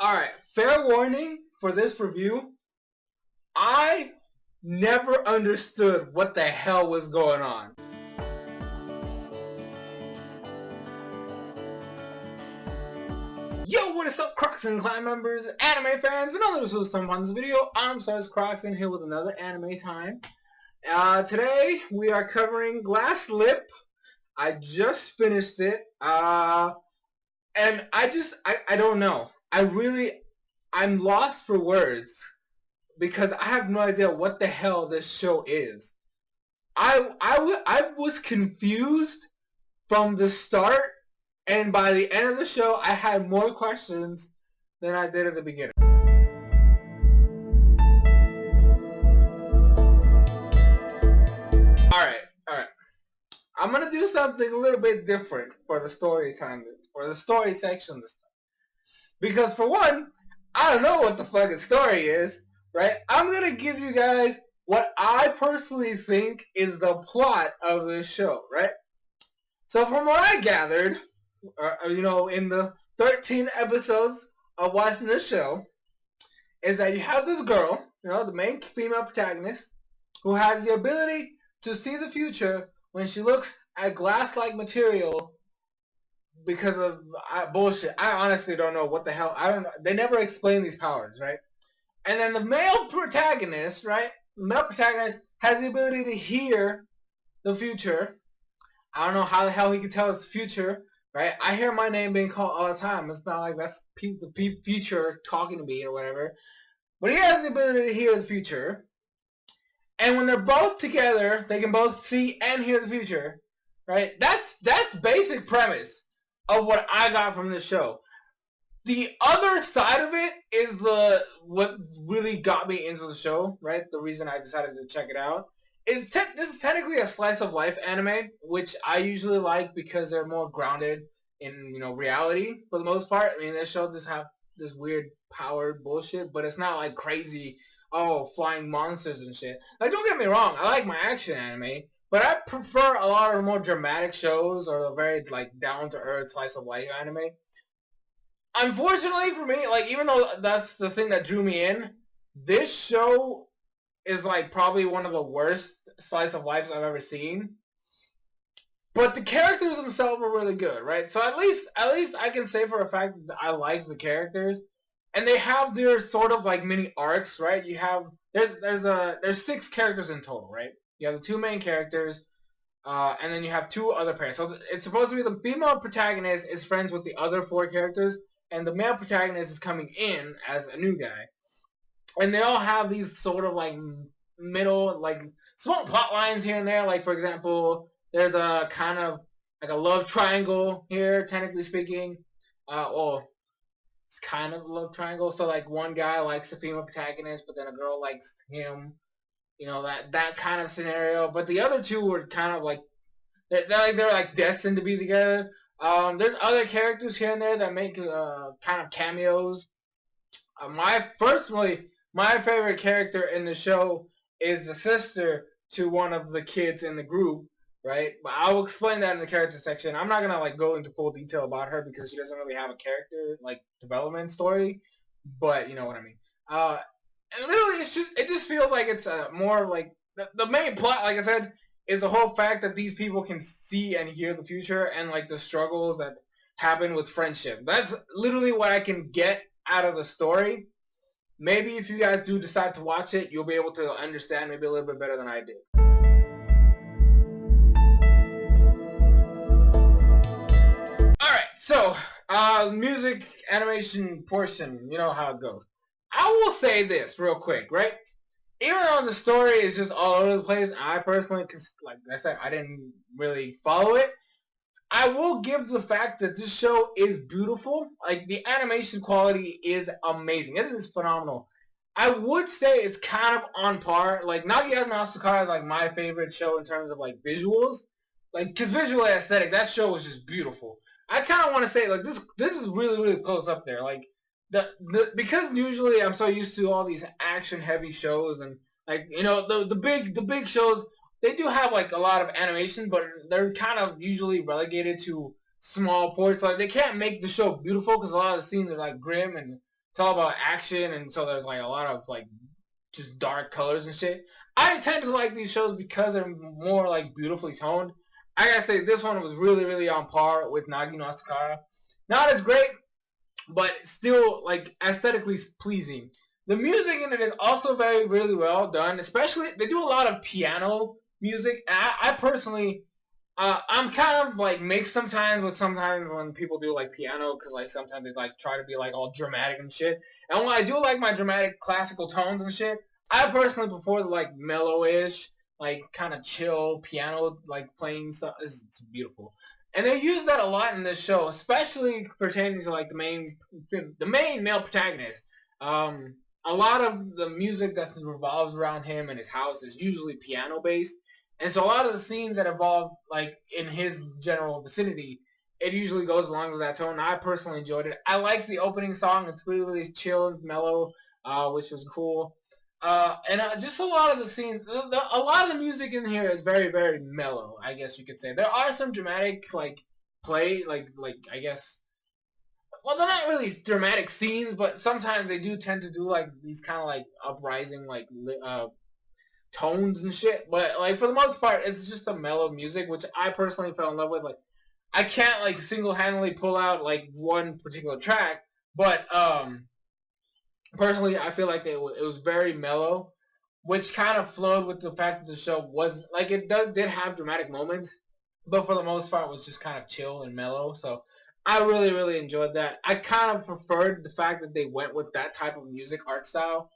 Alright, fair warning for this review. I never understood what the hell was going on. Yo, what is up, Crockxen clan members, anime fans, and others who stumbled on this video? I'm SoresanCrockxen here with another anime time. Today we are covering Glasslip. I just finished it, and I don't know. I'm lost for words because I have no idea what the hell this show is. I was confused from the start, and by the end of the show, I had more questions than I did at the beginning. Alright. I'm gonna do something a little bit different for the story time, for the story section this time. Because for one, I don't know what the fucking story is, right? I'm gonna give you guys what I personally think is the plot of this show, right? So from what I gathered, in the 13 episodes of watching this show, is that you have this girl, the main female protagonist, who has the ability to see the future when she looks at glass-like material because of bullshit. I honestly don't know what the hell. I don't know. They never explain these powers, right? And then the male protagonist, right? The male protagonist has the ability to hear the future. I don't know how the hell he can tell us the future, right? I hear my name being called all the time. It's not like that's the future talking to me or whatever. But he has the ability to hear the future. And when they're both together, they can both see and hear the future, right? That's basic premise of what I got from this show. The other side of it is what really got me into the show, right? The reason I decided to check it out is this is technically a slice of life anime, which I usually like because they're more grounded in reality for the most part. I mean, this show does have this weird powered bullshit, but it's not like crazy. Oh, flying monsters and shit. Like, don't get me wrong, I like my action anime, but I prefer a lot of the more dramatic shows or the very, down-to-earth slice of life anime. Unfortunately for me, even though that's the thing that drew me in, this show is, probably one of the worst slice of lives I've ever seen. But the characters themselves are really good, right? So at least I can say for a fact that I like the characters. And they have their sort of mini arcs, right? You have there's 6 characters in total, right? You have the 2 main characters, and then you have 2 other pairs. So it's supposed to be the female protagonist is friends with the other 4 characters, and the male protagonist is coming in as a new guy. And they all have these sort of middle small plot lines here and there. Like, for example, there's a kind of a love triangle here, technically speaking. It's kind of a love triangle. So one guy likes the female protagonist, but then a girl likes him. That kind of scenario. But the other 2 were kind of they're destined to be together. There's other characters here and there that make kind of cameos. My favorite character in the show is the sister to one of the kids in the group. Right, but I will explain that in the character section. I'm not gonna go into full detail about her because she doesn't really have a character development story, but you know what I mean. And literally, it just feels like it's more the main plot, like I said, is the whole fact that these people can see and hear the future and the struggles that happen with friendship. That's literally what I can get out of the story. Maybe if you guys do decide to watch it, you'll be able to understand maybe a little bit better than I did. So, music, animation portion, you know how it goes. I will say this real quick, right? Even though the story is just all over the place, I personally, like I said, I didn't really follow it. I will give the fact that this show is beautiful. The animation quality is amazing. It is phenomenal. I would say it's kind of on par. Nagiya no Asukara is my favorite show in terms of visuals. Because visually aesthetic, that show was just beautiful. I kind of want to say this is really, really close up there. Because usually I'm so used to all these action heavy shows and the big shows, they do have a lot of animation, but they're kind of usually relegated to small ports. They can't make the show beautiful because a lot of the scenes are grim and It's all about action, and so there's like a lot of like just dark colors and shit. I tend to like these shows because they're more like beautifully toned. I gotta say this one was really, really on par with Nagi no Asakara. Not as great, but still like aesthetically pleasing. The music in it is also very, really well done. Especially they do a lot of piano music. I personally, I'm kind of like mixed sometimes with sometimes when people do like piano because like sometimes they like try to be like all dramatic and shit. And while I do like my dramatic classical tones and shit, I personally prefer the like mellow-ish, like kind of chill piano like playing stuff. It's beautiful. And they use that a lot in this show, especially pertaining to like the main male protagonist. A lot of the music that revolves around him and his house is usually piano based, and so a lot of the scenes that involve like in his general vicinity, it usually goes along with that tone. I personally enjoyed it. I like the opening song. It's really, really chill and mellow, which was cool. And just a lot of the scenes, a lot of the music in here is very, very mellow, I guess you could say. There are some dramatic, like, I guess, well, they're not really dramatic scenes, but sometimes they do tend to do, like, these kind of, like, uprising, like, tones and shit. But, like, for the most part, it's just a mellow music, which I personally fell in love with. Like, I can't, like, single-handedly pull out, like, one particular track, but, personally, I feel like it was very mellow, which kind of flowed with the fact that the show was like did have dramatic moments, but for the most part, it was just kind of chill and mellow. So I really, really enjoyed that. I kind of preferred the fact that they went with that type of music art style.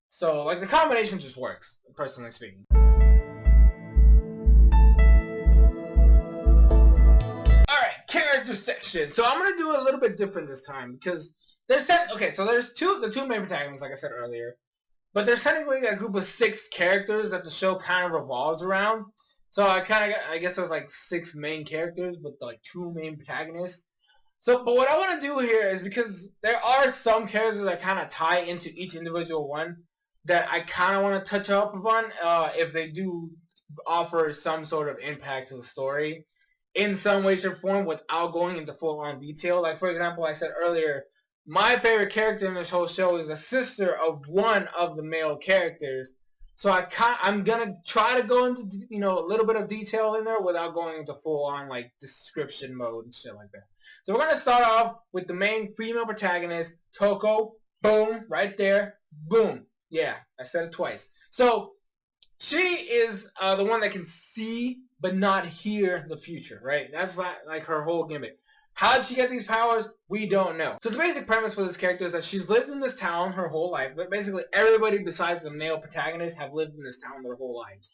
So like the combination just works, personally speaking. All right, character section. So I'm gonna do a little bit different this time because there's okay. So there's the two main protagonists, like I said earlier. But there's technically a group of 6 characters that the show kind of revolves around. So I guess there's like 6 main characters with like 2 main protagonists. So, but what I want to do here is because there are some characters that kind of tie into each individual one that I kind of want to touch up upon if they do offer some sort of impact to the story in some way, shape, or form without going into full-on detail. Like, for example, I said earlier, my favorite character in this whole show is a sister of one of the male characters. So I'm gonna try to go into a little bit of detail in there without going into full-on like description mode and shit like that. So we're gonna start off with the main female protagonist, Toko. Boom, right there. Boom. Yeah, I said it twice. So she is the one that can see but not hear the future, right? That's like her whole gimmick. How did she get these powers? We don't know. So the basic premise for this character is that she's lived in this town her whole life, but basically everybody besides the male protagonist have lived in this town their whole lives.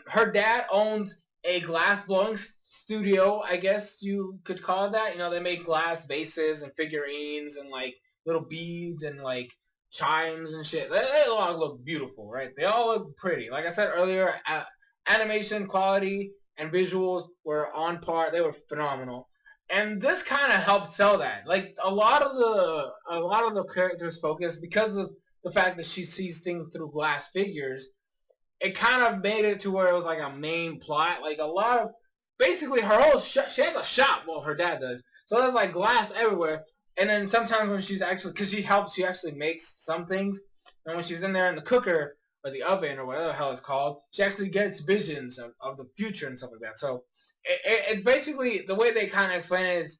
Her dad owns a glass blowing studio, I guess you could call it that. They make glass vases and figurines and like little beads and like chimes and shit. They all look beautiful, right? They all look pretty. Like I said earlier, animation quality and visuals were on par. They were phenomenal. And this kind of helped sell that. Like a lot of the characters focus because of the fact that she sees things through glass figures. It kind of made it to where it was like a main plot. Like a lot of basically her whole she has a shop. Well, her dad does. So there's like glass everywhere. And then sometimes when she's actually, because she actually makes some things. And when she's in there in the cooker or the oven or whatever the hell it's called, she actually gets visions of the future and stuff like that. So it basically, the way they kind of explain it is,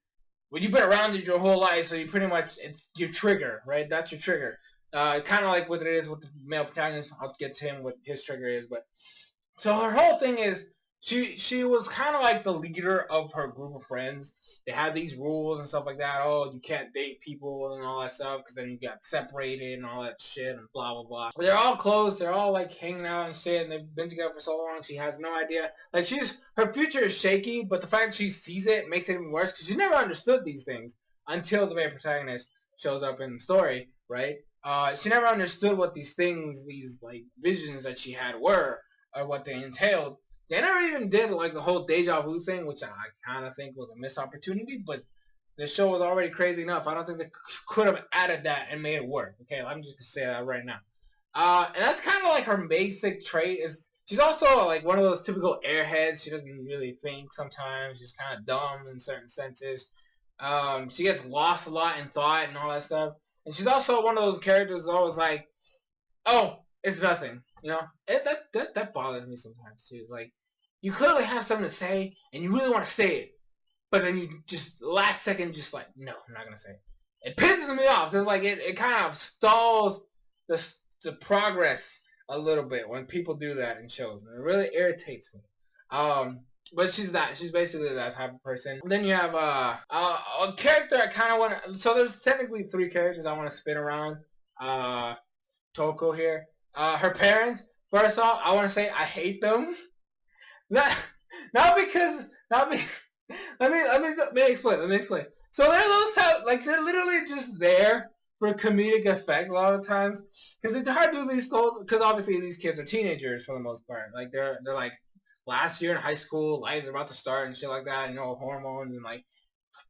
well, you've been around it your whole life, so you pretty much, it's your trigger, right? That's your trigger. Kind of like what it is with the male protagonist. I'll get to him what his trigger is, but so her whole thing is she was kind of like the leader of her group of friends. They had these rules and stuff like that. Oh, you can't date people and all that stuff because then you got separated and all that shit and blah blah blah. But they're all close. They're all like hanging out and shit, and they've been together for so long. She has no idea. Like her future is shaky, but the fact that she sees it makes it even worse because she never understood these things until the main protagonist shows up in the story, right? She never understood what these things, these like visions that she had were, or what they entailed. They never even did like the whole deja vu thing, which I kind of think was a missed opportunity. But the show was already crazy enough. I don't think they could have added that and made it work. Okay, I'm just gonna say that right now. And that's kind of like her basic trait. Is she's also like one of those typical airheads. She doesn't really think sometimes. She's kind of dumb in certain senses. She gets lost a lot in thought and all that stuff. And she's also one of those characters that's always like, oh, it's nothing. You know, that bothers me sometimes too. Like, you clearly have something to say, and you really want to say it, but then you just last second just like, no, I'm not gonna say it. It pisses me off because like it kind of stalls the progress a little bit when people do that in shows, and it really irritates me. But she's that. She's basically that type of person. And then you have a character I kind of want to. So there's technically 3 characters I want to spin around. Toko here. Her parents. First off, I want to say I hate them. Not because let me explain. So they're those type, like they're literally just there for comedic effect a lot of times, because it's hard to do these because obviously these kids are teenagers for the most part. Like they're like last year in high school, lives are about to start and shit like that. You know, hormones and like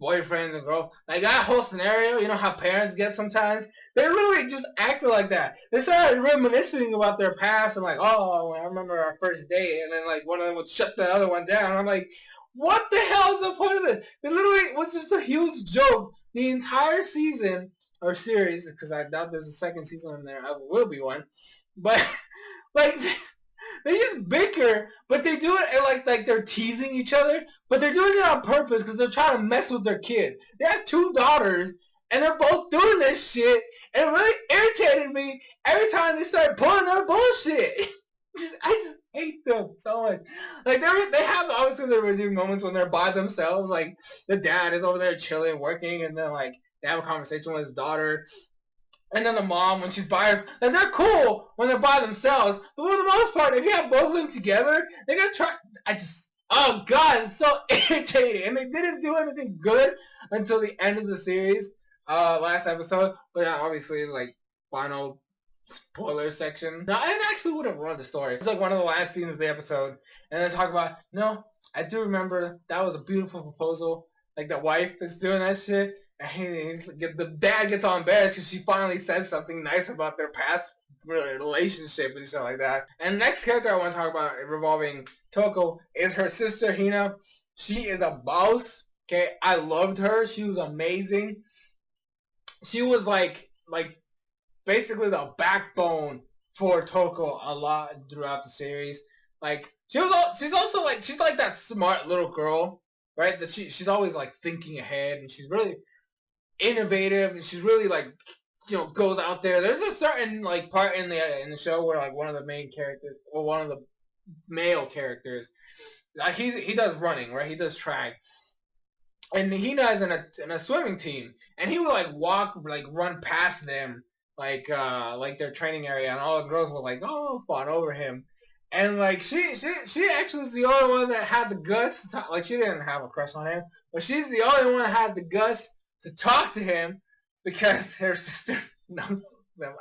boyfriends and girl, like that whole scenario. You know how parents get sometimes. They literally just acted like that. They started reminiscing about their past and like, oh, I remember our first date, and then like one of them would shut the other one down. I'm like, what the hell is the point of this? It literally was just a huge joke the entire season or series, because I doubt there's a second season in there. There will be one, but like they just bicker, but they do it and like they're teasing each other, but they're doing it on purpose because they're trying to mess with their kid. They have 2 daughters, and they're both doing this shit, and it really irritated me every time they started pulling their bullshit. I just hate them so much. Like they have obviously their redeeming moments when they're by themselves. Like the dad is over there chilling, working, and then like they have a conversation with his daughter. And then the mom, when she's by herself, and they're cool when they're by themselves. But for the most part, if you have both of them together, they're gonna try. Oh god, it's so irritating. And they didn't do anything good until the end of the series, last episode. But yeah, obviously, like final spoiler section. Now, I actually would have run the story. It's like one of the last scenes of the episode, and they talk about, no, I do remember that was a beautiful proposal. Like the wife is doing that shit. The dad gets all embarrassed because she finally says something nice about their past relationship and shit like that. And the next character I want to talk about revolving Toko is her sister Hina. She is a boss. Okay, I loved her. She was amazing. She was like basically the backbone for Toko a lot throughout the series. Like she's also like she's like that smart little girl, right? That she's always like thinking ahead, and she's really innovative, and she's really like, you know, goes out there. There's a certain like part in the show where like one of the main characters, or one of the male characters, like he does running, right? He does track, and Hina is in a swimming team, and he would like run past them like their training area, and all the girls were like, oh, fawn over him. And like she actually is the only one that had the guts to talk. Like she didn't have a crush on him, but she's the only one that had the guts to talk to him, because her sister, no,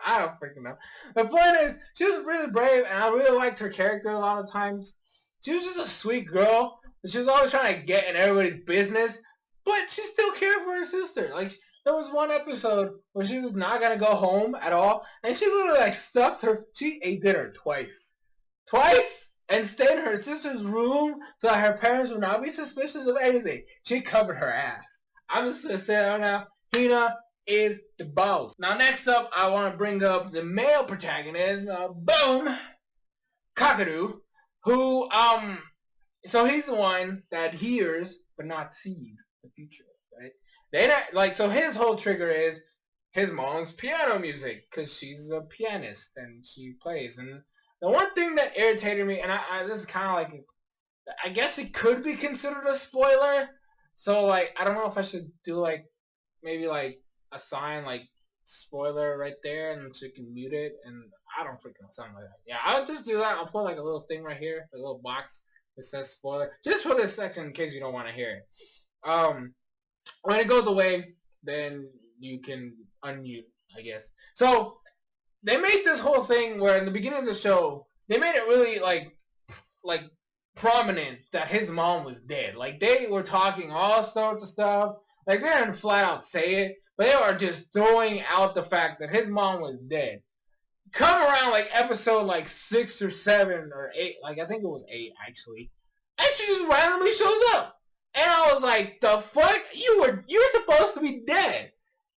I don't freaking know. The point is, she was really brave, and I really liked her character a lot of times. She was just a sweet girl, and she was always trying to get in everybody's business, but she still cared for her sister. Like, there was one episode where she was not going to go home at all, and she literally like stuffed her, she ate dinner twice, and stayed in her sister's room so that her parents would not be suspicious of anything. She covered her ass. I'm just going to say it right now, Hina is the boss. Now next up, I want to bring up the male protagonist, boom, Kakadu, who, so he's the one that hears but not sees the future, right? So his whole trigger is his mom's piano music, because she's a pianist and she plays. And the one thing that irritated me, and this is kind of like, I guess it could be considered a spoiler. So like, I don't know if I should do like, maybe like a sign like spoiler right there, and so you can mute it. And I don't freaking know, something like that. Yeah, I'll just do that. I'll put like a little thing right here, a little box that says spoiler, just for this section in case you don't want to hear it. When it goes away, then you can unmute, I guess. So they made this whole thing where in the beginning of the show, they made it really like prominent that his mom was dead. Like they were talking all sorts of stuff. Like they didn't flat out say it, but they were just throwing out the fact that his mom was dead. Come around like episode like 6 or 7 or 8, like I think it was 8 actually, and she just randomly shows up. And I was like, the fuck? You were supposed to be dead.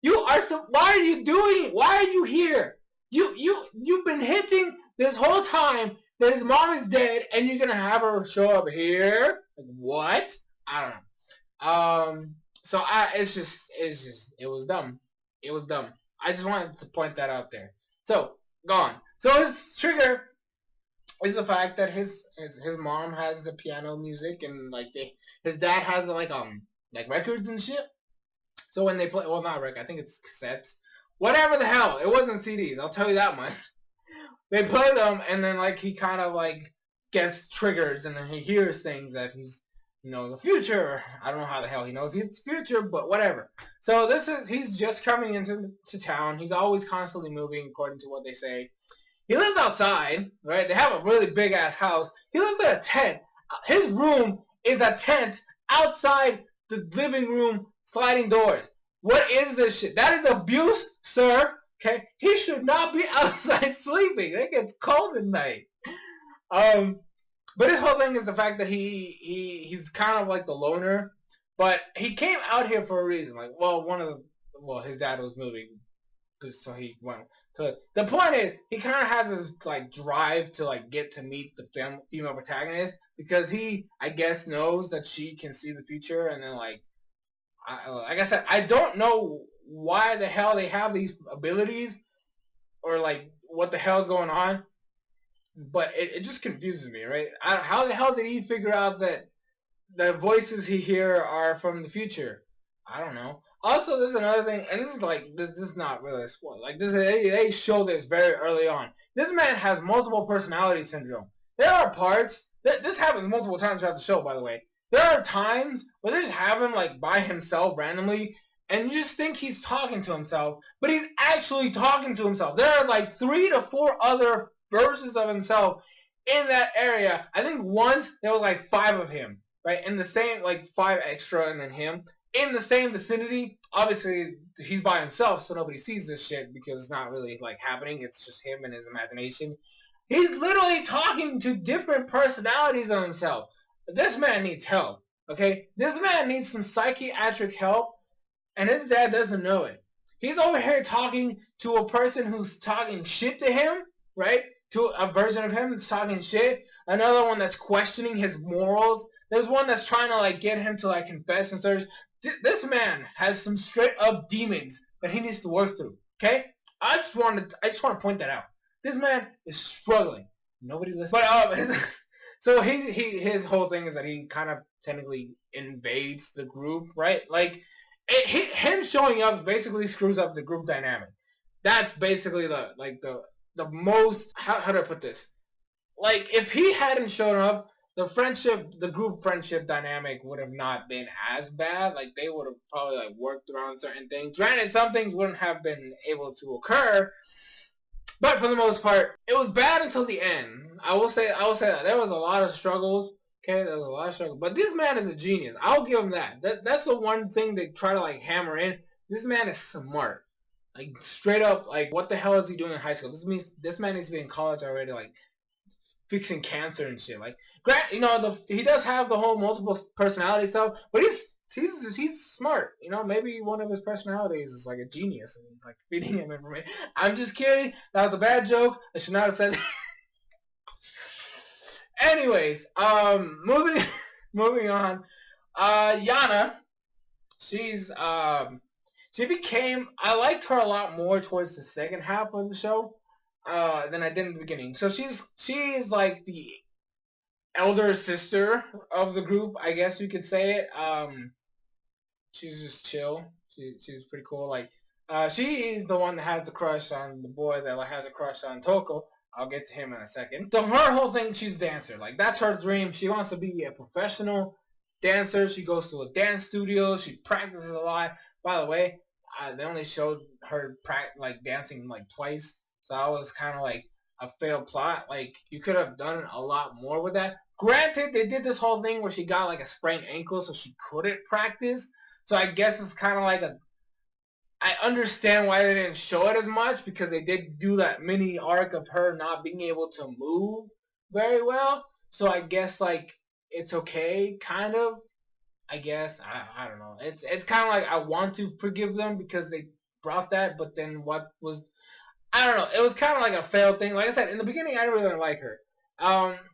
Why are you doing it? Why are you here? You've been hinting this whole time that his mom is dead, and you're gonna have her show up here? Like, what? I don't know. So it was dumb. It was dumb. I just wanted to point that out there. So, gone. So his trigger is the fact that his mom has the piano music, and like his dad has like records and shit. So when they play, well, not record, I think it's cassettes. Whatever the hell, it wasn't CDs. I'll tell you that much. They play them, and then like he kind of like gets triggers, and then he hears things that he's, the future. I don't know how the hell he knows he's the future, but whatever. So he's just coming into town. He's always constantly moving, according to what they say. He lives outside, right? They have a really big ass house. He lives in a tent. His room is a tent outside the living room sliding doors. What is this shit? That is abuse, sir. Okay, he should not be outside sleeping. It gets cold at night. But his whole thing is the fact that he's kind of like the loner, but he came out here for a reason. Like, his dad was moving, so he went. So the point is, he kind of has this like drive to like get to meet the female protagonist, because he, I guess, knows that she can see the future, and then like I said, I don't know why the hell they have these abilities, or like what the hell's going on, but it just confuses me, right? How the hell did he figure out that the voices he hear are from the future? I don't know. Also, there's another thing, and this is not really a spoiler. Like they show this very early on. This man has multiple personality syndrome. There are parts this happens multiple times throughout the show, by the way. There are times where they just have him like by himself randomly, and you just think he's talking to himself, but he's actually talking to himself. There are like 3 to 4 other versions of himself in that area. I think once there was like 5 of him, right? In the same, like 5 extra and then him. In the same vicinity. Obviously, he's by himself, so nobody sees this shit because it's not really like happening. It's just him and his imagination. He's literally talking to different personalities of himself. This man needs help, okay? This man needs some psychiatric help, and his dad doesn't know it. He's over here talking to a person who's talking shit to him, right? To a version of him that's talking shit. Another one that's questioning his morals. There's one that's trying to like get him to like confess and stuff. This man has some straight up demons that he needs to work through. Okay, I just want to point that out. This man is struggling. Nobody listens. But so his whole thing is that he kind of technically invades the group, right? Like him showing up basically screws up the group dynamic. That's basically the most, how do I put this? Like if he hadn't shown up, the group friendship dynamic would have not been as bad. Like they would have probably like worked around certain things. Granted, some things wouldn't have been able to occur, but for the most part, it was bad until the end. I will say that there was a lot of struggles. Okay, there was a lot of struggles, but this man is a genius. I'll give him that. That's the one thing they try to like hammer in. This man is smart. Like straight up, like what the hell is he doing in high school? This man needs to be in college already, like fixing cancer and shit. Like, he does have the whole multiple personality stuff, but he's smart. Maybe one of his personalities is like a genius and he's like feeding him information. I'm just kidding. That was a bad joke. I should not have said. Anyways, moving on. Yana, I liked her a lot more towards the second half of the show than I did in the beginning. So she is like the elder sister of the group, I guess you could say it. She's just chill. She's pretty cool. Like, she's the one that has the crush on the boy that has a crush on Toko. I'll get to him in a second. So her whole thing, she's a dancer. Like, that's her dream. She wants to be a professional dancer. She goes to a dance studio. She practices a lot. By the way, they only showed her dancing like twice. So I was kind of like a failed plot. Like, you could have done a lot more with that. Granted, they did this whole thing where she got like a sprained ankle, so she couldn't practice. So I guess it's kind of like I understand why they didn't show it as much, because they did do that mini arc of her not being able to move very well. So I guess like it's okay, kind of. I guess I don't know. It's kind of like I want to forgive them because they brought that, but then what was, I don't know. It was kind of like a failed thing. Like I said, in the beginning, I didn't really like her.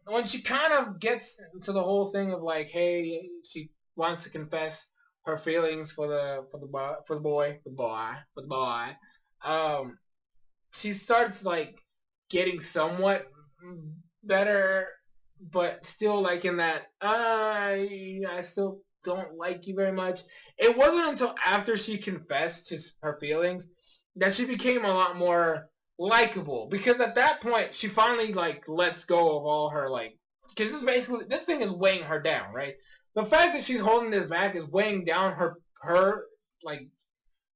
When she kind of gets to the whole thing of like, hey, she wants to confess her feelings for the boy. Um, she starts like getting somewhat better, but still like in that I still don't like you very much. It wasn't until after she confessed her feelings that she became a lot more likable, because at that point she finally like lets go of all her like, because this thing is weighing her down, right? The fact that she's holding this back is weighing down her like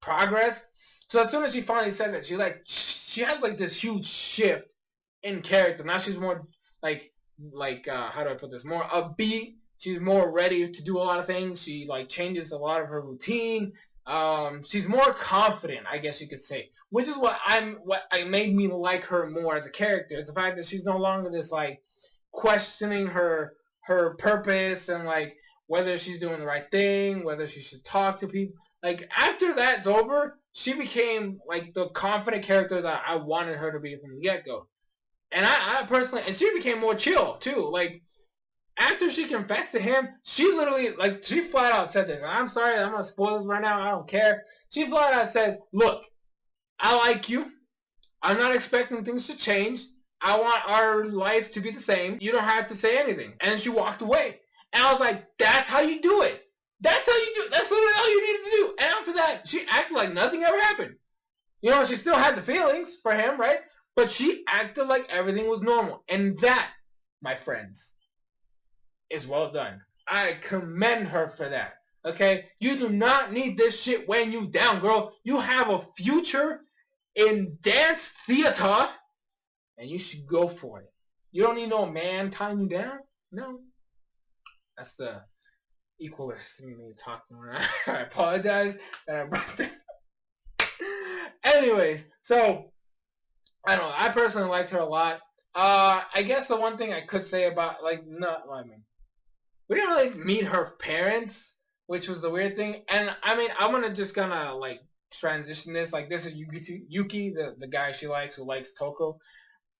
progress. So as soon as she finally said that, she has like this huge shift in character. Now she's more like how do I put this? More upbeat. She's more ready to do a lot of things. She like changes a lot of her routine. She's more confident, I guess you could say, which is what I made me like her more as a character. Is the fact that she's no longer this like questioning her purpose and like whether she's doing the right thing, whether she should talk to people. Like after that's over, she became like the confident character that I wanted her to be from the get go. And I personally, and she became more chill too. Like after she confessed to him, she literally, like, she flat out said this. And I'm sorry, I'm gonna spoil this right now. I don't care. She flat out says, "Look, I like you. I'm not expecting things to change. I want our life to be the same. You don't have to say anything." And she walked away. And I was like, "That's how you do it. That's how you do it. That's literally all you needed to do." And after that, she acted like nothing ever happened. You know, she still had the feelings for him, right? But she acted like everything was normal. And that, my friends, is well done. I commend her for that. Okay? You do not need this shit weighing you down, girl. You have a future in dance theater, and you should go for it. You don't need no man tying you down. No. That's the equalist in me talking. I apologize that I brought that. Anyways, so I don't know. I personally liked her a lot. I guess the one thing I could say about, like, no, I mean, we didn't really meet her parents, which was the weird thing. And I mean, I'm gonna like transition this. Like, this is Yuki, the guy she likes, who likes Toko.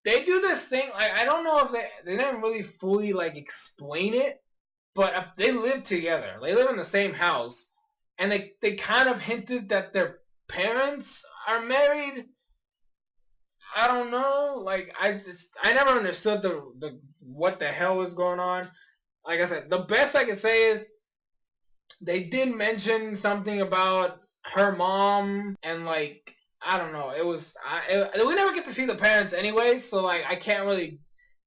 They do this thing. Like, I don't know if they didn't really fully like explain it, but they live together. They live in the same house, and they kind of hinted that their parents are married. I don't know. Like, I never understood the what the hell was going on. Like I said, the best I can say is they did mention something about her mom, and like, I don't know. We never get to see the parents anyway, so like I can't really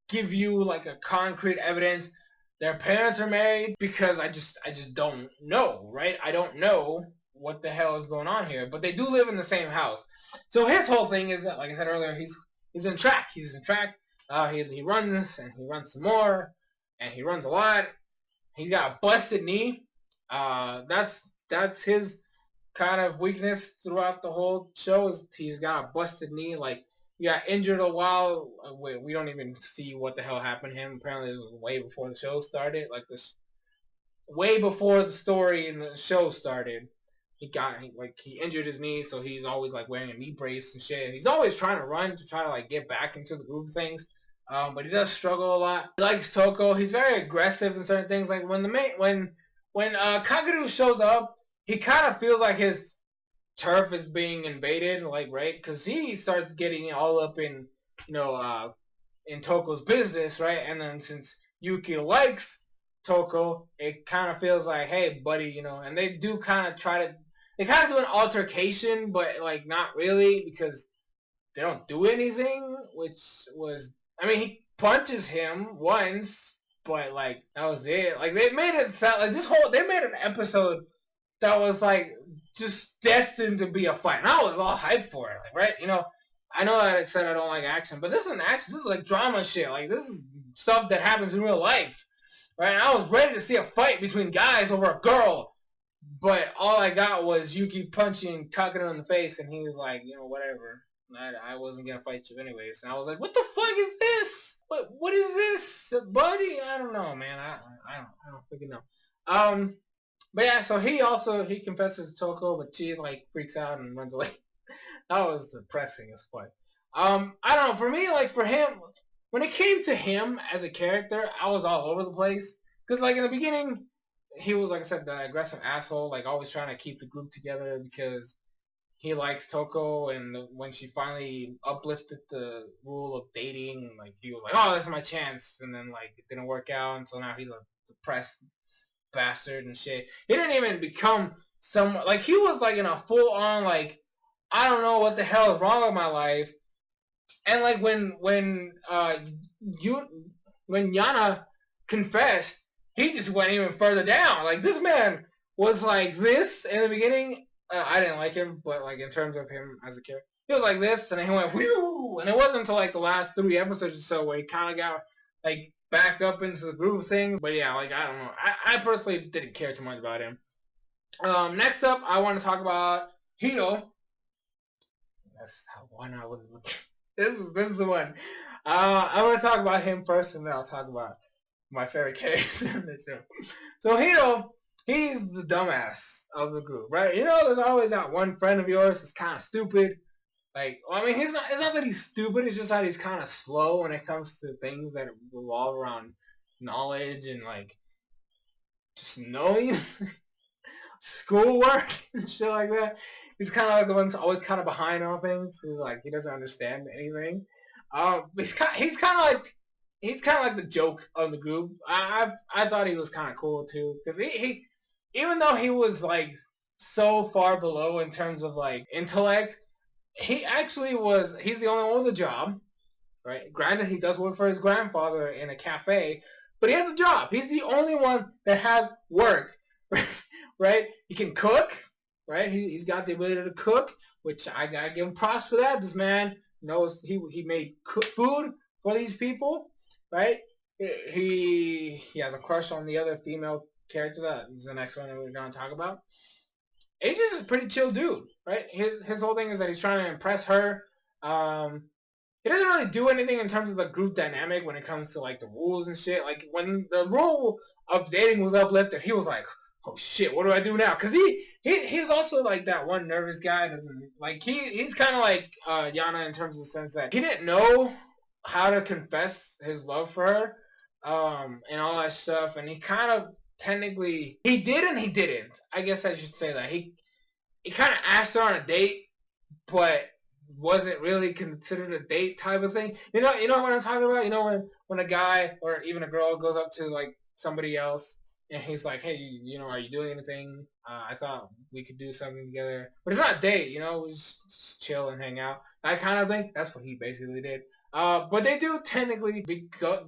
give you like a concrete evidence their parents are married, because I just don't know, right? I don't know what the hell is going on here, but they do live in the same house. So his whole thing is that, like I said earlier, he's in track. He's in track. He runs, and he runs some more, and he runs a lot. He's got a busted knee. That's his kind of weakness throughout the whole show, is he's got a busted knee. Like, he got injured a while. We don't even see what the hell happened to him. Apparently, it was way before the show started. Like, this, way before the story in the show started. He injured his knee, so he's always like wearing a knee brace and shit. He's always trying to run to try to like get back into the groove of things. But he does struggle a lot. He likes Toko. He's very aggressive in certain things. Like when Kaguru shows up, he kind of feels like his turf is being invaded, like, right? Because he starts getting all up in, in Toko's business, right? And then since Yuki likes Toko, it kind of feels like, hey, buddy, and they do kind of they kind of do an altercation, but like not really, because they don't do anything, which was, I mean, he punches him once, but like that was it. Like, they made it sound like they made an episode that was like just destined to be a fight. And I was all hyped for it, like, right? I know that I said I don't like action, but this isn't action. This is like drama shit. Like, this is stuff that happens in real life, right? And I was ready to see a fight between guys over a girl, but all I got was Yuki punching Kagura in the face, and he was like, whatever. I wasn't gonna fight you anyways. And I was like, what the fuck is this? What is this, buddy? I don't know, man. I don't freaking know. But yeah, so he confesses to Toko, but she like freaks out and runs away. That was depressing as fuck. I don't know. For me, like for him, when it came to him as a character, I was all over the place. Cause like in the beginning, he was like I said, the aggressive asshole, like always trying to keep the group together because he likes Toko. And when she finally uplifted the rule of dating, like he was like, "Oh, this is my chance," and then like it didn't work out, and so now he's a depressed bastard and shit. He didn't even become some like he was like in a full on like I don't know what the hell is wrong with my life. And like you when Yana confessed, he just went even further down. Like this man was like this in the beginning. I didn't like him, but like in terms of him as a character, he was like this, and then he went whew, and it wasn't until like the last 3 episodes or so where he kind of got like back up into the groove of things. But yeah, like I don't know. I personally didn't care too much about him. Next up, I want to talk about Hito. That's how why not? This is the one. I'm gonna talk about him first, and then I'll talk about my favorite character in the show. So Hito, he's the dumbass of the group, right? You know, there's always that one friend of yours that's kind of stupid. Like, well, I mean, he's not. It's not that he's stupid. It's just that he's kind of slow when it comes to things that revolve around knowledge and like just knowing schoolwork and shit like that. He's kind of like the one that's always kind of behind on things. He's like he doesn't understand anything. He's kind of like the joke of the group. I thought he was kind of cool too because he even though he was like so far below in terms of like intellect, he actually was. He's the only one with a job, right? Granted, he does work for his grandfather in a cafe, but he has a job. He's the only one that has work, right? He can cook, right? He's got the ability to cook, which I gotta give him props for that. This man knows he made food for these people, right? He has a crush on the other female character that is the next one that we're gonna talk about. Aegis is a pretty chill dude, right? His whole thing is that he's trying to impress her. He doesn't really do anything in terms of the group dynamic when it comes to like the rules and shit. Like when the rule of dating was uplifted, he was like, "Oh shit, what do I do now?" Because he's also like that one nervous guy. Doesn't like he's kind of like Yana in terms of the sense that he didn't know how to confess his love for her, and all that stuff, and he kind of technically he did and he didn't. I guess I should say that he kind of asked her on a date, but wasn't really considered a date type of thing. You know what I'm talking about? You know when a guy or even a girl goes up to like somebody else and he's like, hey, you know, are you doing anything? I thought we could do something together. But it's not a date, you know, we just chill and hang out. That kind of thing. That's what he basically did. But they do technically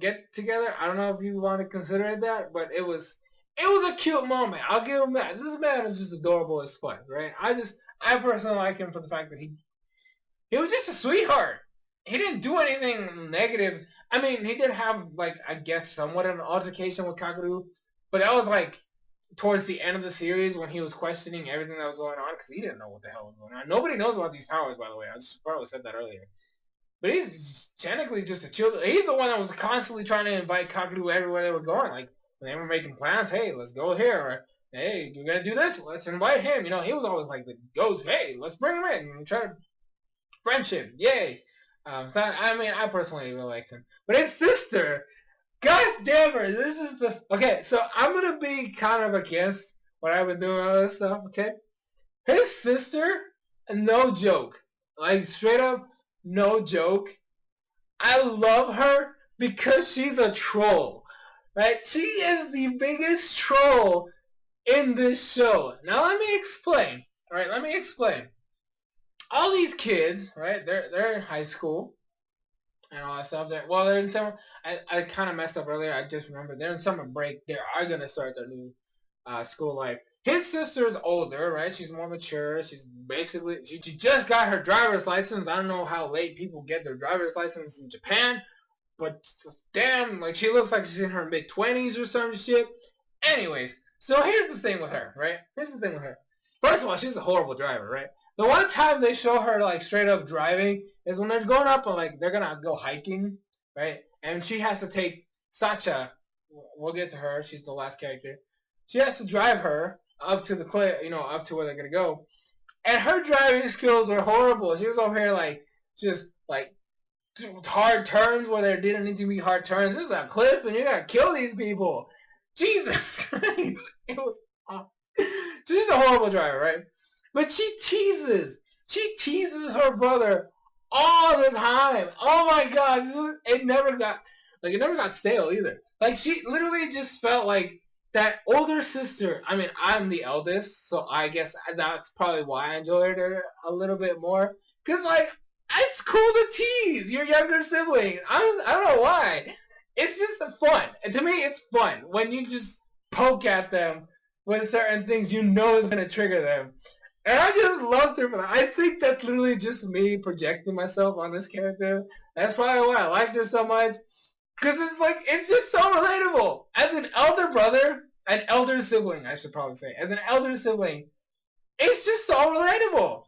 get together. I don't know if you want to consider it that, but it was a cute moment. I'll give him that. This man is just adorable as fuck, right? I personally like him for the fact that he was just a sweetheart. He didn't do anything negative. I mean, he did have, like, I guess somewhat of an altercation with Kakaru, but that was, like, towards the end of the series when he was questioning everything that was going on because he didn't know what the hell was going on. Nobody knows about these powers, by the way. I just probably said that earlier. But he's technically just a chill. He's the one that was constantly trying to invite Kakaru everywhere they were going. Like, when they were making plans, hey, let's go here. Or, hey, you're going to do this. Let's invite him. You know, he was always like the ghost. Hey, let's bring him in and try to friendship, yay! I mean, I personally really liked him, but his sister, gosh damn her, this is the okay. So I'm gonna be kind of against what I've been doing all this stuff. Okay, his sister, no joke, like straight up, no joke. I love her because she's a troll, right? She is the biggest troll in this show. Now let me explain. All right, let me explain. All these kids, right? They're in high school and all that stuff. They're in summer. I kind of messed up earlier. I just remembered they're in summer break. They are gonna start their new school life. His sister's older, right? She's more mature. She's basically she just got her driver's license. I don't know how late people get their driver's license in Japan, but damn, like she looks like she's in her mid-20s or some shit. Anyways, so here's the thing with her, right? Here's the thing with her. First of all, she's a horrible driver, right? The one time they show her like straight up driving is when they're going up and like they're gonna go hiking, right? And she has to take Sacha. We'll get to her. She's the last character. She has to drive her up to the up to where they're gonna go. And her driving skills were horrible. She was over here like just like hard turns where there didn't need to be hard turns. This is a cliff, and you gotta kill these people. Jesus Christ! It was. She's a horrible driver, right? But she teases her brother all the time. Oh my god, it never got stale either. Like she literally just felt like that older sister. I mean, I'm the eldest, so I guess that's probably why I enjoyed her a little bit more. Cause like it's cool to tease your younger sibling. I don't know why. It's just fun. And to me, it's fun when you just poke at them with certain things you know is gonna trigger them. And I just loved her for that. I think that's literally just me projecting myself on this character. That's probably why I liked her so much. Because it's like, it's just so relatable. As an elder brother, an elder sibling, I should probably say. As an elder sibling, it's just so relatable.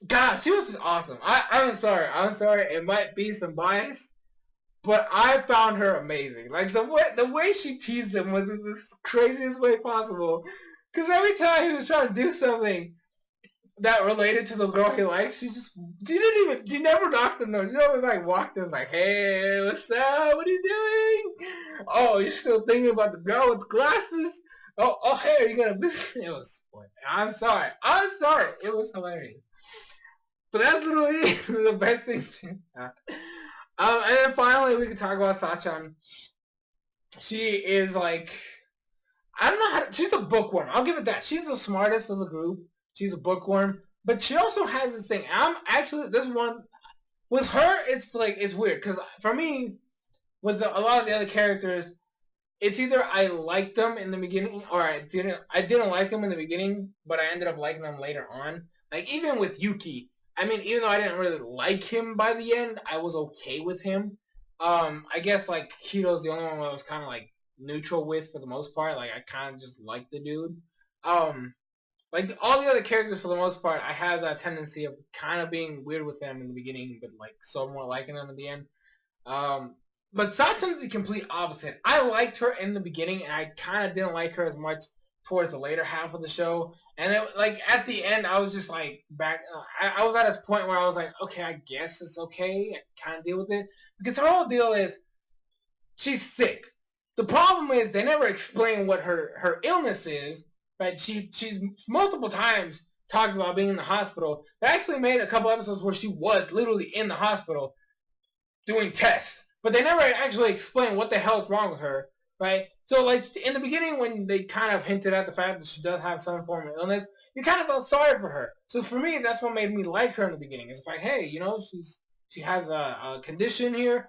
God, she was just awesome. I'm sorry. I'm sorry. It might be some bias. But I found her amazing. Like, the way she teased him was in the craziest way possible. Because every time he was trying to do something that related to the girl he likes, she never knocked on the door. She always like walked in and was like, hey, what's up? What are you doing? Oh, you're still thinking about the girl with the glasses? Oh, hey, are you gonna visit? It was funny. I'm sorry. It was hilarious. But that's literally the best thing to and then finally we can talk about Sachan. She is like, I don't know how to, she's a bookworm. I'll give it that. She's the smartest of the group. She's a bookworm. But she also has this thing. I'm actually, this one, with her, it's like, it's weird. Because for me, with a lot of the other characters, it's either I liked them in the beginning or I didn't like them in the beginning, but I ended up liking them later on. Like, even with Yuki, I mean, even though I didn't really like him by the end, I was okay with him. I guess, like, Kito's the only one I was kind of, like, neutral with for the most part. Like, I kind of just liked the dude. Like, all the other characters, for the most part, I have that tendency of kind of being weird with them in the beginning, but, like, somewhat liking them in the end. But Sachan's the complete opposite. I liked her in the beginning, and I kind of didn't like her as much towards the later half of the show. And it, like, at the end, I was just like back. I was at this point where I was like, okay, I guess it's okay. I kind of deal with it because her whole deal is she's sick. The problem is they never explain what her illness is. Right? She's multiple times talked about being in the hospital. They actually made a couple episodes where she was literally in the hospital doing tests. But they never actually explain what the hell is wrong with her, right? So, like, in the beginning when they kind of hinted at the fact that she does have some form of illness, you kind of felt sorry for her. So for me, that's what made me like her in the beginning. It's like, hey, you know, she has a condition here.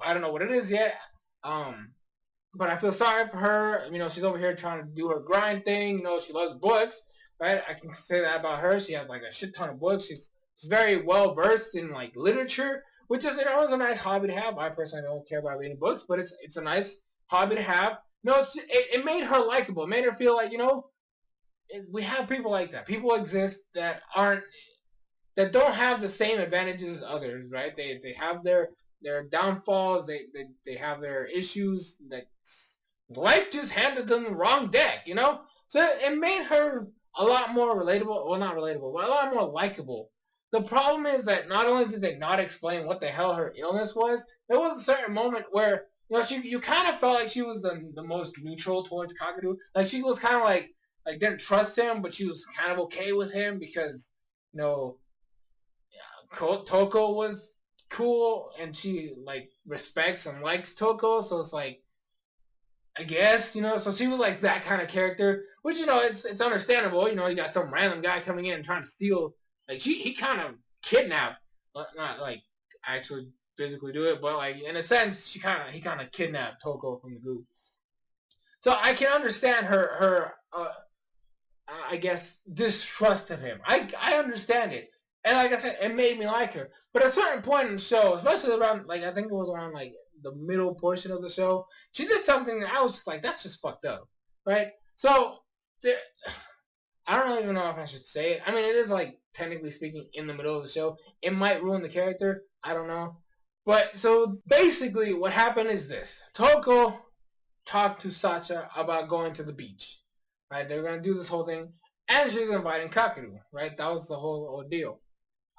I don't know what it is yet. But I feel sorry for her. You know, she's over here trying to do her grind thing. You know, she loves books, right? I can say that about her. She has, like, a shit ton of books. She's very well versed in, like, literature, which is, you know, it's a nice hobby to have. I personally don't care about reading books, but it's a nice hobby to have. No, it made her likable. It made her feel like, you know, we have people like that. People exist that don't have the same advantages as others, right? They have their downfalls. They have their issues. That life just handed them the wrong deck, you know. So it made her a lot more relatable. Well, not relatable, but a lot more likable. The problem is that not only did they not explain what the hell her illness was, there was a certain moment where, you know, you kind of felt like she was the most neutral towards Kakadu. Like, she was kind of like didn't trust him, but she was kind of okay with him because, you know, Toko was cool and she, like, respects and likes Toko. So it's like, I guess, you know, so she was like that kind of character, which, you know, it's understandable. You know, you got some random guy coming in and trying to steal. Like, he kind of kidnapped, not like actually physically do it, but like in a sense, he kind of kidnapped Toko from the group. So I can understand her I guess distrust of him. I understand it, and like I said, it made me like her. But at a certain point in the show, especially around, like, I think it was around like the middle portion of the show, she did something that I was just like, that's just fucked up, right? So there, I don't even know if I should say it. I mean, it is, like, technically speaking, in the middle of the show. It might ruin the character. I don't know. But so basically, what happened is this: Toko talked to Sacha about going to the beach. Right? They're gonna do this whole thing, and she's inviting Kakeru, right? That was the whole ordeal.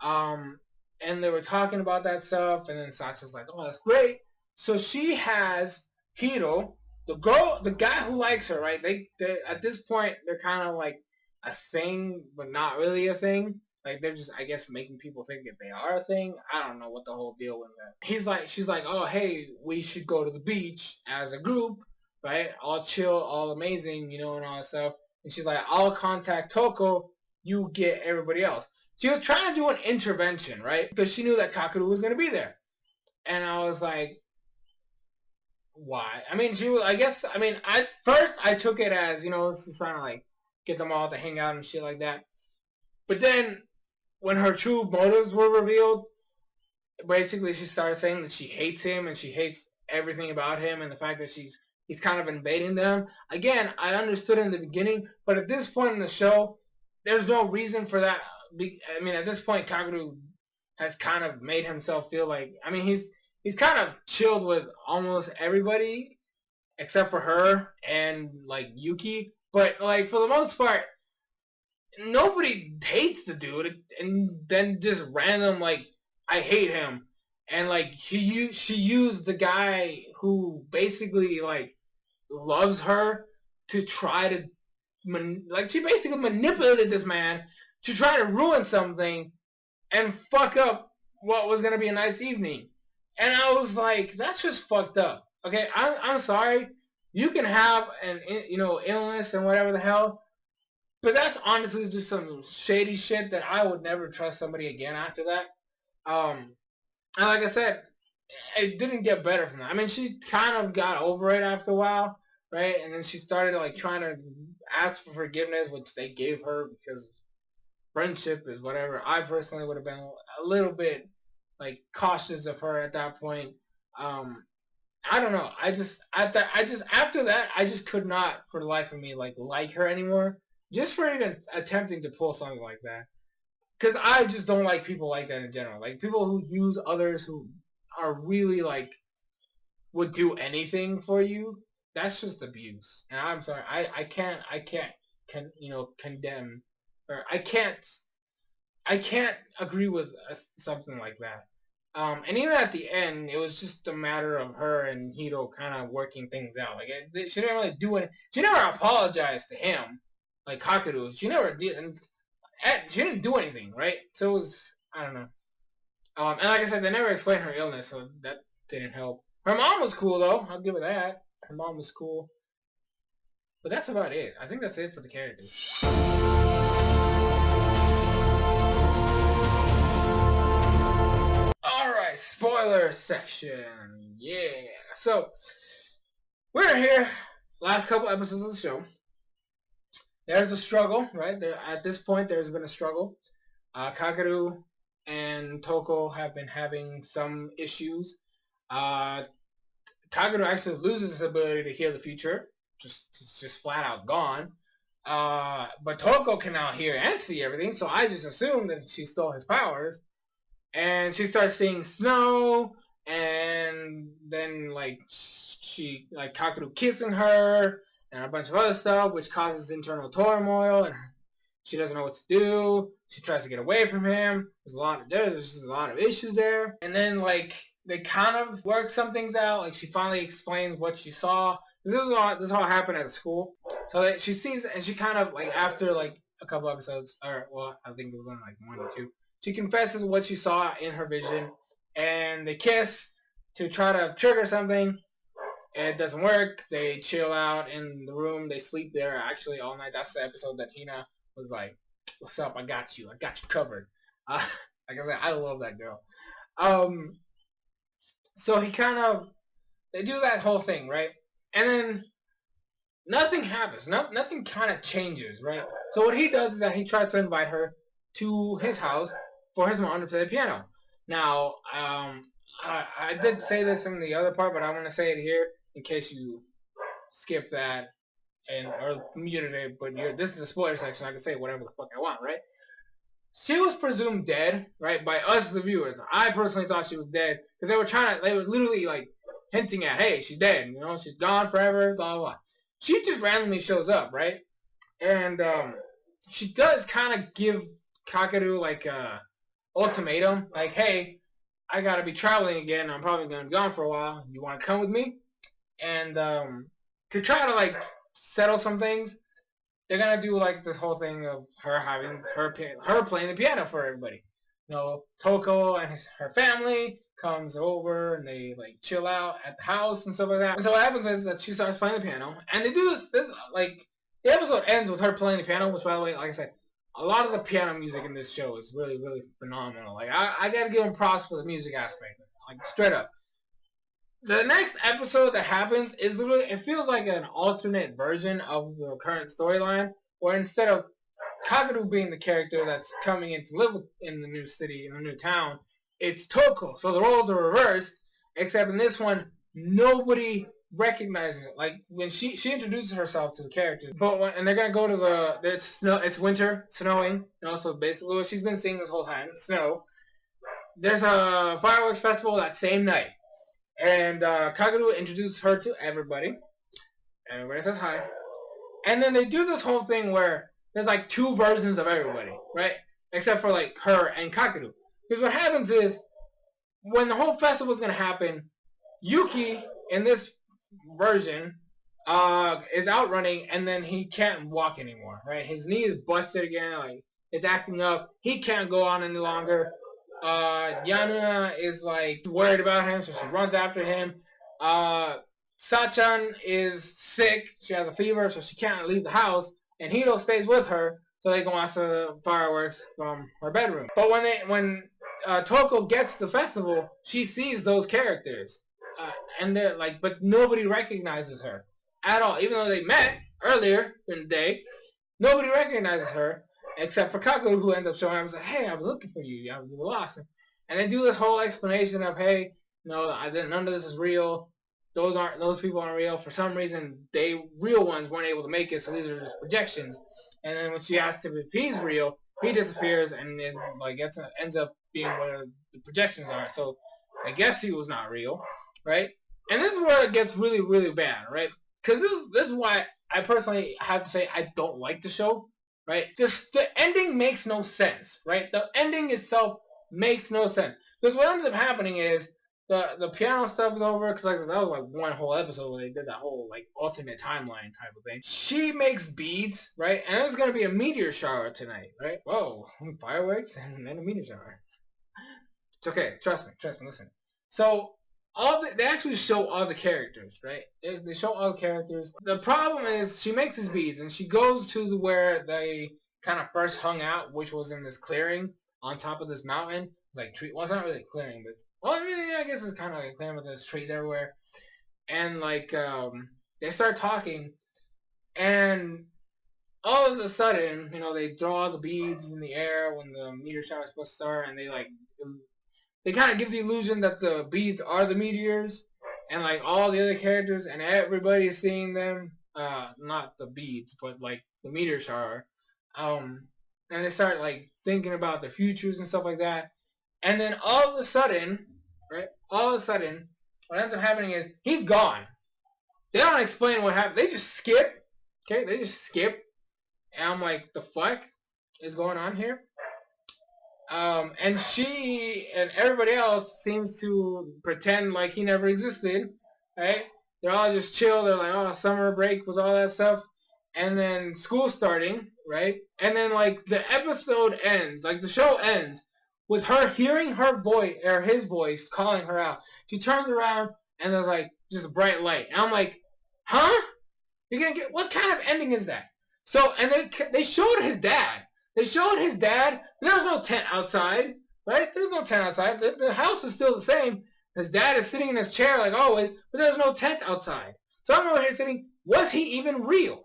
Um, and they were talking about that stuff, and then Sacha's like, "Oh, that's great." So she has Hiro, the guy who likes her, right? They at this point they're kind of like a thing, but not really a thing. Like they're just, I guess, making people think that they are a thing. I don't know what the whole deal with that. She's like, "Oh, hey, we should go to the beach as a group, right? All chill, all amazing, and all that stuff." And she's like, "I'll contact Toko. You get everybody else." She was trying to do an intervention, right? Because she knew that Kakeru was going to be there. And I was like, why? I mean, she was, I guess, I mean, first I took it as, she's trying to like get them all to hang out and shit like that. But then when her true motives were revealed, basically she started saying that she hates him and she hates everything about him and the fact that he's kind of invading them. Again, I understood in the beginning, but at this point in the show, there's no reason for that. I mean, at this point, Kakeru has kind of made himself feel like, I mean, he's kind of chilled with almost everybody except for her and like Yuki, but like for the most part, nobody hates the dude, and then just random like I hate him, and like she used the guy who basically like loves her to try to like she basically manipulated this man to try to ruin something and fuck up what was gonna be a nice evening. And I was like, that's just fucked up. Okay, I'm sorry. You can have an illness and whatever the hell, but that's honestly just some shady shit that I would never trust somebody again after that. Um, and like I said, it didn't get better from that. I mean, she kind of got over it after a while, right? And then she started like trying to ask for forgiveness, which they gave her because friendship is whatever. I personally would have been a little bit like cautious of her at that point. Um, I don't know. I just after that I just could not for the life of me like her anymore. Just for even attempting to pull something like that. Because I just don't like people like that in general. Like people who use others who are really like would do anything for you. That's just abuse. And I'm sorry. I can't condemn or I can't agree with something like that. And even at the end, it was just a matter of her and Hito kind of working things out. Like she didn't really do it. She never apologized to him, like Kakeru. She never did, and she didn't do anything, right? So it was, I don't know. And like I said, they never explained her illness, so that didn't help. Her mom was cool though. I'll give her that. Her mom was cool, but that's about it. I think that's it for the characters. All right, spoiler section. Yeah. So we're here. Last couple episodes of the show. There's a struggle, right? At this point, there's been a struggle. Kakeru and Toko have been having some issues. Uh, Kakeru actually loses his ability to hear the future. Just flat out gone. But Toko can now hear and see everything, so I just assumed that she stole his powers. And she starts seeing snow, and then like Kakeru kissing her, and a bunch of other stuff, which causes internal turmoil, and she doesn't know what to do. She tries to get away from him. There's just a lot of issues there, and then like they kind of work some things out. Like she finally explains what she saw. This all happened at school. So she sees, and she kind of like after like a couple episodes, or well, I think it was only like 1 or 2. She confesses what she saw in her vision, and they kiss to try to trigger something. It doesn't work. They chill out in the room. They sleep there actually all night. That's the episode that Hina was like, "What's up? I got you. I got you covered." Like I said, I love that girl. So they do that whole thing, right? And then nothing happens. Nothing kind of changes, right? So what he does is that he tries to invite her to his house for his mom to play the piano. Now, I did say this in the other part, but I'm going to say it here in case you skip that or muted it. But this is the spoiler section. I can say whatever the fuck I want, right? She was presumed dead, right, by us, the viewers. I personally thought she was dead because they were literally like hinting at, hey, she's dead, she's gone forever, blah, blah, blah. She just randomly shows up, right? And she does kind of give Kakaru like a ultimatum, like, hey, I gotta be traveling again. I'm probably gonna be gone for a while. You want to come with me? And to try to like settle some things, they're gonna do like this whole thing of her having her playing the piano for everybody. You know, Toko and her family comes over and they like chill out at the house and stuff like that. And so what happens is that she starts playing the piano, and they do this like the episode ends with her playing the piano, which by the way, like I said, a lot of the piano music in this show is really, really phenomenal. Like I gotta give them props for the music aspect, like straight up. The next episode that happens is literally, it feels like an alternate version of the current storyline, where instead of Kaguru being the character that's coming in to live in the new city, in the new town, it's Toko. So the roles are reversed, except in this one, nobody recognizes it. Like when she introduces herself to the characters, and they're gonna go to it's winter, snowing, so basically what she's been seeing this whole time, snow. There's a fireworks festival that same night. And Kaguru introduces her to everybody. Everybody says hi. And then they do this whole thing where there's like two versions of everybody, right? Except for like her and Kaguru. Because what happens is, when the whole festival is going to happen, Yuki, in this version, is out running, and then he can't walk anymore, right? His knee is busted again, like, it's acting up. He can't go on any longer. Yana is like worried about him, so she runs after him. Sachan is sick. She has a fever, so she can't leave the house. And Hito stays with her, so they go watch the fireworks from her bedroom. But when Toko gets to the festival, she sees those characters, and they're like, but nobody recognizes her at all. Even though they met earlier in the day, nobody recognizes her. Except for Kaguru, who ends up showing up and says, hey, I was looking for you. You were lost. And they do this whole explanation of, hey, none of this is real. Those people aren't real. For some reason, real ones weren't able to make it, so these are just projections. And then when she asks him if he's real, he disappears and ends up being where the projections are. So I guess he was not real, right? And this is where it gets really, really bad, right? Because this is why I personally have to say I don't like the show. Right? Just the ending makes no sense, right? The ending itself makes no sense. Because what ends up happening is the piano stuff is over, because like, that was like one whole episode where they did that whole like alternate timeline type of thing. She makes beads, right? And there's going to be a meteor shower tonight, right? Whoa, fireworks and then a meteor shower. It's okay. Trust me, listen. So they actually show all the characters, right? They show all the characters. The problem is she makes these beads, and she goes to where they kind of first hung out, which was in this clearing on top of this mountain. Like tree. Well, it's not really a clearing, but I guess it's kind of like a clearing, but there's trees everywhere. And like they start talking, and all of a sudden, they throw all the beads in the air when the meteor shower is supposed to start, and they kind of give the illusion that the beads are the meteors, and like all the other characters and everybody is seeing them, not the beads, but like the meteor shower. And they start like thinking about their futures and stuff like that. And then all of a sudden, right? All of a sudden, what ends up happening is he's gone. They don't explain what happened. They just skip. Okay, they just skip. And I'm like, the fuck is going on here? And she and everybody else seems to pretend like he never existed, right? They're all just chill. They're like, oh, summer break was all that stuff. And then school starting, right? And then like the episode ends, like the show ends with her hearing her voice or his voice calling her out. She turns around and there's like just a bright light. And I'm like, huh? You're gonna get, what kind of ending is that? So, and they showed his dad. They showed his dad. There's no tent outside, right? There's no tent outside. The house is still the same. His dad is sitting in his chair like always, but there's no tent outside. So I'm over here sitting, was he even real?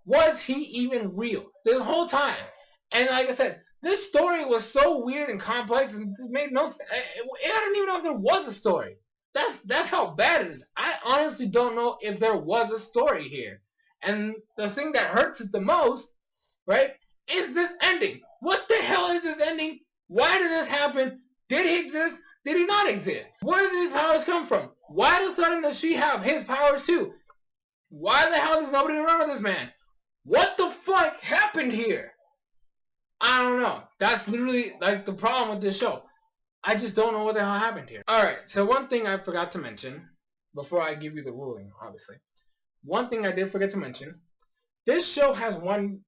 Was he even real? The whole time. And like I said, this story was so weird and complex and it made no sense. I don't even know if there was a story. That's how bad it is. I honestly don't know if there was a story here. And the thing that hurts it the most, right, is this ending. What the hell is this ending? Why did this happen? Did he exist? Did he not exist? Where did these powers come from? Why does she have his powers too? Why the hell does nobody remember this man? What the fuck happened here? I don't know. That's literally like the problem with this show. I just don't know what the hell happened here. Alright, so one thing I forgot to mention, before I give you the ruling, obviously. One thing I did forget to mention, this show has one,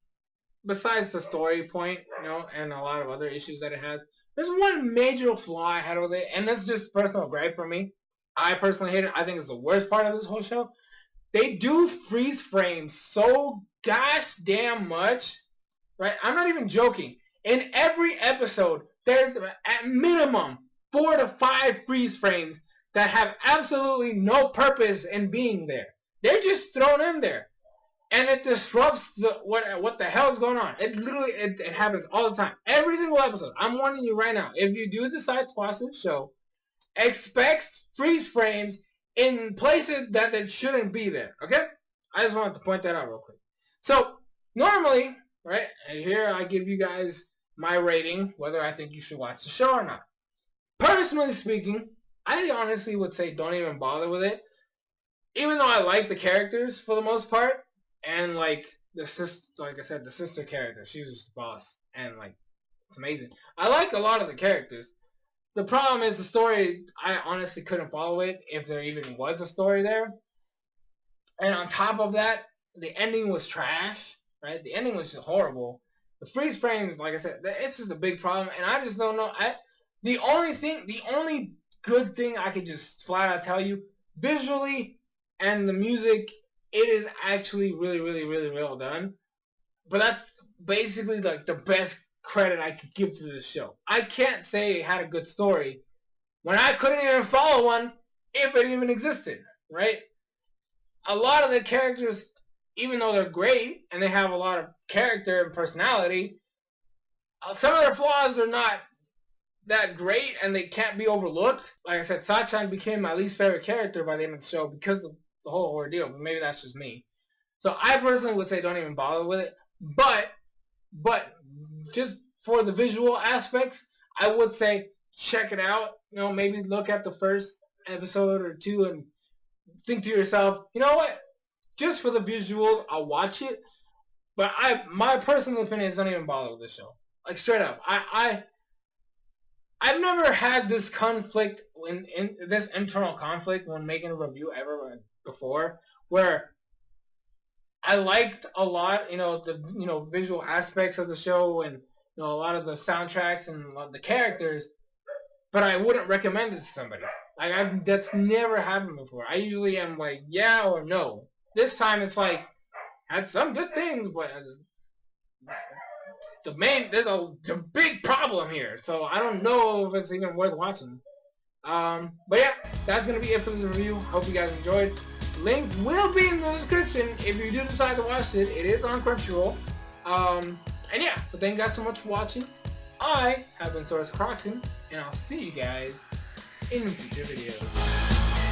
besides the story point, you know, and a lot of other issues that it has, there's one major flaw I had with it, and that's just personal gripe for me. I personally hate it. I think it's the worst part of this whole show. They do freeze frames so gosh damn much, right? I'm not even joking. In every episode, there's at minimum 4 to 5 freeze frames that have absolutely no purpose in being there. They're just thrown in there. And it disrupts what the hell is going on. It literally, it happens all the time. Every single episode. I'm warning you right now. If you do decide to watch this show, expect freeze frames in places that it shouldn't be there. Okay? I just wanted to point that out real quick. So, normally, right, and here I give you guys my rating, whether I think you should watch the show or not. Personally speaking, I honestly would say don't even bother with it. Even though I like the characters for the most part, and like the sister, like I said, the sister character, she was just the boss, and like it's amazing. I like a lot of the characters. The problem is the story. I honestly couldn't follow it if there even was a story there. And on top of that, the ending was trash. Right, the ending was just horrible. The freeze frames, like I said, it's just a big problem, and I just don't know. The only good thing I could just flat out tell you, visually and the music, it is actually really, really, really well done. But that's basically like the best credit I could give to this show. I can't say it had a good story when I couldn't even follow one if it even existed, right? A lot of the characters, even though they're great and they have a lot of character and personality, some of their flaws are not that great and they can't be overlooked. Like I said, Sachan became my least favorite character by the end of the show because of the whole ordeal, but maybe that's just me. So I personally would say don't even bother with it. But just for the visual aspects, I would say check it out. You know, maybe look at the first episode or two and think to yourself, you know what? Just for the visuals, I'll watch it. But my personal opinion is don't even bother with this show. Like straight up, I've never had this conflict in this internal conflict when making a review ever before, where I liked a lot, the visual aspects of the show and a lot of the soundtracks and the characters, but I wouldn't recommend it to somebody. Like that's never happened before. I usually am like yeah or no. This time it's like had some good things, but there's a big problem here, so I don't know if it's even worth watching. But yeah, that's gonna be it for the review. Hope you guys enjoyed. Link will be in the description if you do decide to watch it. It is on Crunchyroll. And yeah, so thank you guys so much for watching. I have been SoresanCrockxen, and I'll see you guys in future videos.